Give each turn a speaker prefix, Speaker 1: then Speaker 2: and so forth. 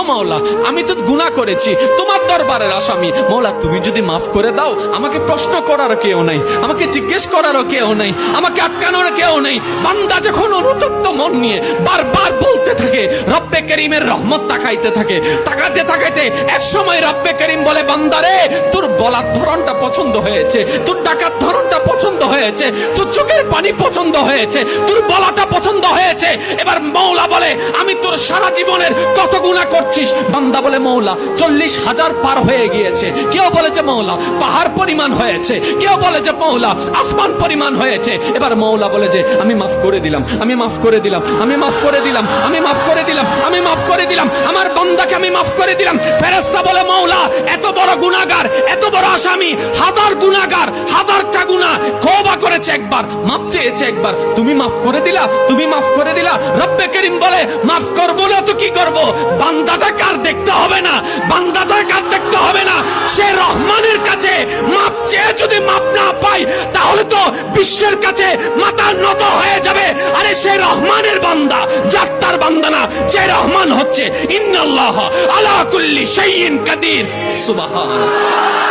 Speaker 1: মাওলা, আমি তো গুনাহ করেছি, তোমার দরবারের আসামি। মাওলা, তুমি যদি মাফ করে দাও, আমাকে প্রশ্ন করার কেউ নাই, আমাকে জিজ্ঞেস করারও কেউ নাই, আমাকে আটকানোর কেউ নেই। বান্দা যখন অনুতপ্ত মন নিয়ে বারবার বলতে থাকে, রব্বে করিমের রহমত তাকাইতে থাকে, তাকাতে তাকাইতে এক সময় রব্বে করিম বলে, বান্দারে, তোর বলার ধরনটা পছন্দ হয়েছে, তোর ডাকার ধরনটা পছন্দ হয়েছে, তোর চোখের পানি পছন্দ হয়েছে, তোর বলাটা পছন্দ হয়েছে। এবার মওলা বলে, আমি তোর সারা জীবনের কত গুনাহ করছিস? বান্দা বলে, মওলা 40,000 পার হয়ে গিয়েছে। কেউ বলে যে মওলা পাহাড় পরিমাণ হয়েছে, কেউ বলে যে মওলা আসমান পরিমাণ হয়েছে। এবার মওলা বলে যে আমি মাফ করে দিলাম, আমি মাফ করে দিলাম, আমি মাফ করে দিলাম, আমি মাফ করে দিলাম, আমি মাফ করে দিলাম, আমার বান্দাকে আমি মাফ করে দিলাম। ফেরেশতা বলে, মওলা এত বড় গুনাহগার, এত বড় আসামি, হাজার গুনাহগার, হাজারটা গুনাহ তওবা করেছে একবার, মাফ চেয়েছে একবার, তুমি মাফ করে দিলা, তুমি মাফ করে দিলা। রব্বে করিম বলে, মাফ করবো না তো কি করব? বান্দাটা কার দেখতে হবে না, বান্দাটা কার দেখতে হবে না, সে রহমানের কাছে মাফ চেয়ে যদি মাফ না পাই, তাহলে তো বিশ্বের কাছে মাথা নত হয়ে যাবে। আরে সে রহমানের বান্দা, জাত্তার বান্দা না, যে রহমান হচ্ছে ইন্নাল্লাহ আলা কুল্লি শাইইন কাদির। সুবহানাল্লাহ।